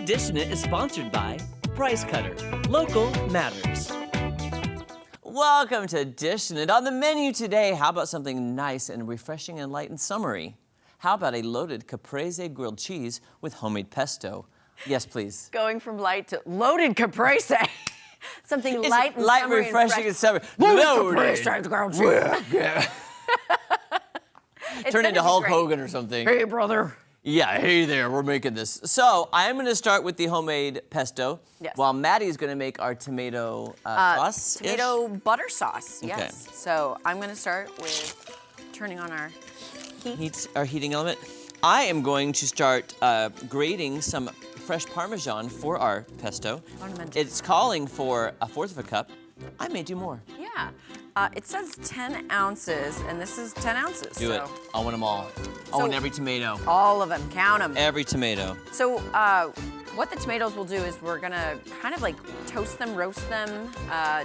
Dishin is sponsored by Price Cutter. Local matters. Welcome to Dishin. On the menu today, how about something nice and refreshing and light and summery? How about a loaded Caprese grilled cheese with homemade pesto? Yes, please. Going from light to loaded Caprese. Something It's light and light, summery refreshing, and summery. Loaded Caprese grilled cheese. Yeah. Turn into Hulk Hogan or something. Hey, brother. Yeah, hey there, we're making this. So I'm gonna start with the homemade pesto, while Maddie's gonna make our tomato sauce. Tomato butter sauce, yes. Okay. So I'm gonna start with turning on our heat. Our heating element. I am going to start grating some fresh Parmesan for our pesto. Ornamental. It's calling for 1/4 of a cup. I may do more. Yeah. It says 10 ounces, and this is 10 ounces. Do it. I want them all. I want every tomato. All of them. Count them. Every tomato. So what the tomatoes will do is we're gonna kind of like toast them, roast them,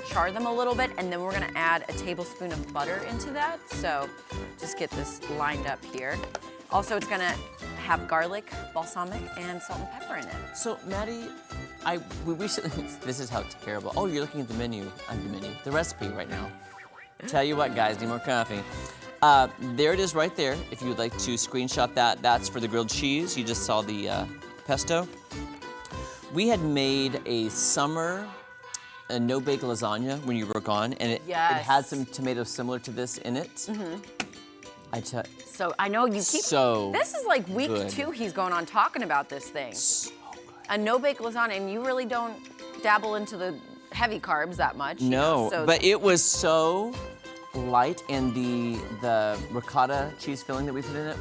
char them a little bit, and then we're gonna add a tablespoon of butter into that. So just get this lined up here. Also, it's gonna have garlic, balsamic, and salt and pepper in it. So, Maddie, we recently, this is how terrible. Oh, you're looking at the menu, the recipe right now. Tell you what, guys, need more coffee. There it is right there. If you would like to screenshot that, that's for the grilled cheese. You just saw the pesto. We had made a summer no-bake lasagna when you were gone, and it had some tomatoes similar to this in it. So I know you keep. So this is like week 2. He's going on talking about this thing. So good. A no-bake lasagna, and you really don't dabble into the heavy carbs that much. No, but it was so light, and the ricotta cheese filling that we put in it.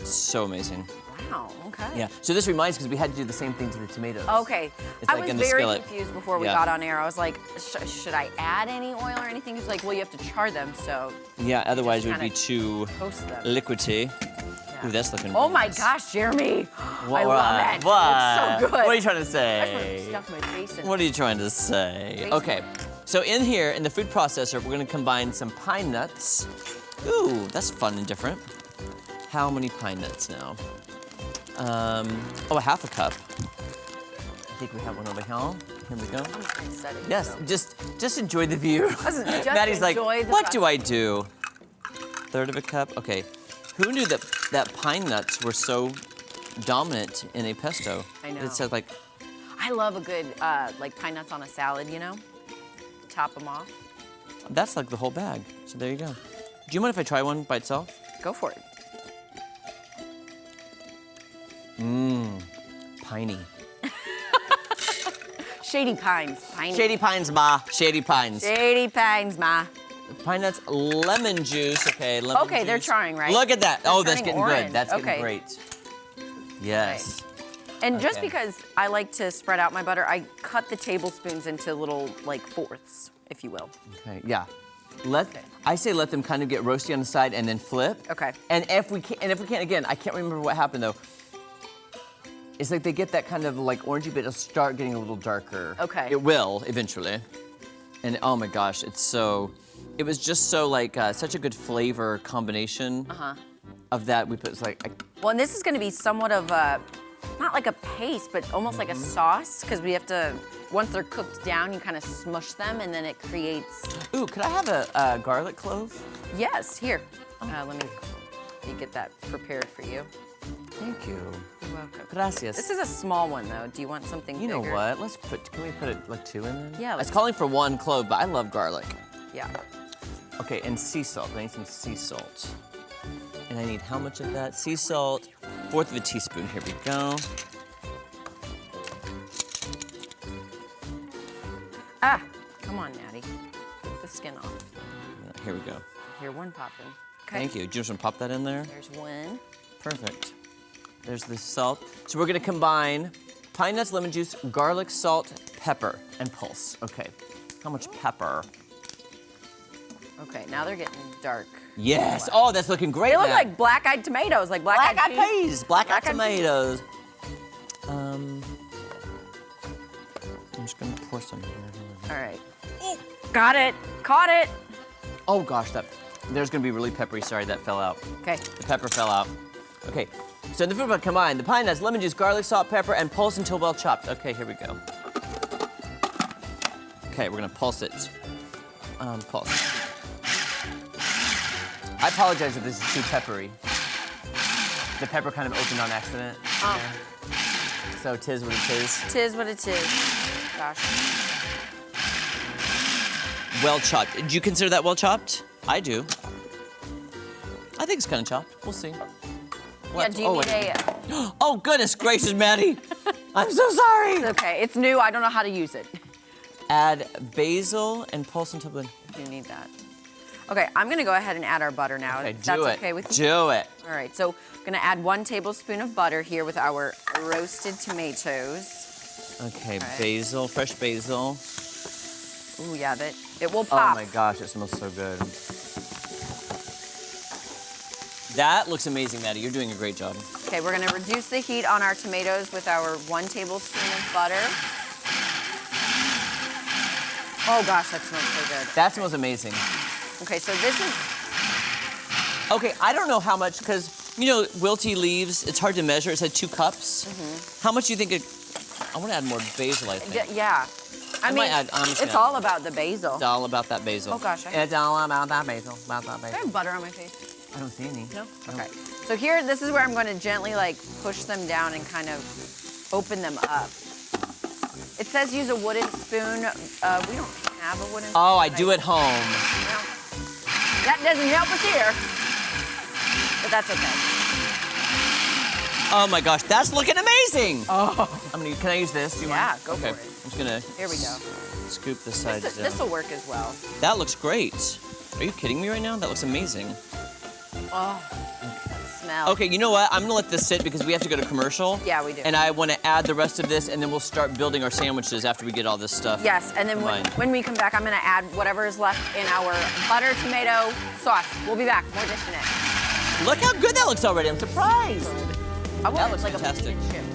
So amazing. Wow. Okay. Yeah. So this reminds, because we had to do the same thing to the tomatoes. Okay. It's I like was in the very skillet. confused before we got on air. I was like, should I add any oil or anything? He's like, well, you have to char them, so. Yeah. Otherwise, it would be too liquidy. Yeah. Ooh, that's looking. Oh my nice. gosh, Jeremy! What, I love it. What? It's so good. What are you trying to I just say? want to stuff my face in. What are you trying to say? Okay. So in here, in the food processor, we're going to combine some pine nuts. Ooh, that's fun and different. How many pine nuts now? Oh, 1/2 cup. I think we have one over here. Here we go. I'm excited. Yes, just enjoy the view. Maddie's like, what do I do? 1/3 of a cup. Okay. Who knew that pine nuts were so dominant in a pesto? I know. It says like. I love a good like pine nuts on a salad. You know, top them off. That's like the whole bag. So there you go. Do you mind if I try one by itself? Go for it. Mmm, piney. Shady pines. Piney. Shady pines, ma. Shady pines. Shady pines, ma. Pine nuts, lemon juice. Okay, lemon juice. Okay, they're charring, right? Look at that. They're That's getting orange. good. That's getting great. Yes. And just because I like to spread out my butter, I cut the tablespoons into little like fourths, if you will. Okay, yeah. I say let them kind of get roasty on the side and then flip. Okay. And if we can, again, I can't remember what happened though. It's like they get that kind of like orangey, but it'll start getting a little darker. Okay. It will eventually. And oh my gosh, it was just so like such a good flavor combination of that. We put Well, and this is going to be somewhat of a, not like a paste, but almost like a sauce, because we have to, once they're cooked down, you kind of smush them, and then it creates. Ooh, could I have a garlic clove? Yes, here. Let me get that prepared for you. Thank you. You're welcome. Gracias. This is a small one, though. Do you want something bigger? You know what? Can we put it like 2 in there? Yeah. It's calling for 1 clove, but I love garlic. Yeah. Okay, and sea salt. I need some sea salt. And I need how much of that? Sea salt, 1/4 of a teaspoon. Here we go. Ah, come on, Natty. Get the skin off. Here we go. Here, one popping. Okay. Thank you. Do you just want to pop that in there? There's one. Perfect. There's the salt. So we're gonna combine pine nuts, lemon juice, garlic, salt, pepper, and pulse. Okay. How much pepper? Okay, now they're getting dark. Yes. Oh, that's looking great. They look like black-eyed tomatoes, like black-eyed peas. Black-eyed tomatoes. I'm just gonna pour some here. All right. Got it. Caught it. Oh gosh, there's gonna be really peppery. Sorry, that fell out. Okay. The pepper fell out. Okay, so in the food butter combined, the pine nuts, lemon juice, garlic, salt, pepper, and pulse until well chopped. Okay, here we go. Okay, we're gonna pulse it. Pulse. I apologize if this is too peppery. The pepper kind of opened on accident. Oh. So tis what it is. Tis what it is. Gosh. Well chopped. Do you consider that well chopped? I do. I think it's kind of chopped. We'll see. Yeah, do you need a... Oh, goodness gracious, Maddie. I'm so sorry. It's okay, it's new, I don't know how to use it. Add basil and pulse until blend. You need that. Okay, I'm gonna go ahead and add our butter now. Okay, If that's do it. okay with you? Do it. All right, so I'm gonna add 1 tablespoon of butter here with our roasted tomatoes. Okay, basil, fresh basil. Ooh, yeah, it will Oh pop. my gosh, it smells so good. That looks amazing, Maddie. You're doing a great job. Okay, we're gonna reduce the heat on our tomatoes with our 1 tablespoon of butter. Oh gosh, that smells so good. That smells amazing. Okay, so this is... Okay, I don't know how much, because, you know, wilty leaves, it's hard to measure. It said 2 cups. How much do you think I want to add more basil, I think. Yeah. I mean, I'm just it's gonna- all about the basil. It's all about that basil. Oh gosh, It's all about that basil, Do I have butter on my face? I don't see any. No? Okay. So here, this is where I'm going to gently like push them down and kind of open them up. It says use a wooden spoon. We don't have a wooden spoon. Oh, I but do at home. Well, that doesn't help us here, but that's okay. Oh my gosh, that's looking amazing. Oh. Can I use this? Do you Yeah, mind? go for Okay, it. I'm just gonna. Here we go. Scoop the sides down. This will work as well. That looks great. Are you kidding me right now? That looks amazing. Oh, that smell. Okay, you know what? I'm gonna let this sit because we have to go to commercial. Yeah, we do. And I want to add the rest of this, and then we'll start building our sandwiches after we get all this stuff. Yes, and then when we come back, I'm gonna add whatever is left in our butter tomato sauce. We'll be back, more Dishin. Look how good that looks already. I'm surprised. I want looks like fantastic. a potato chip.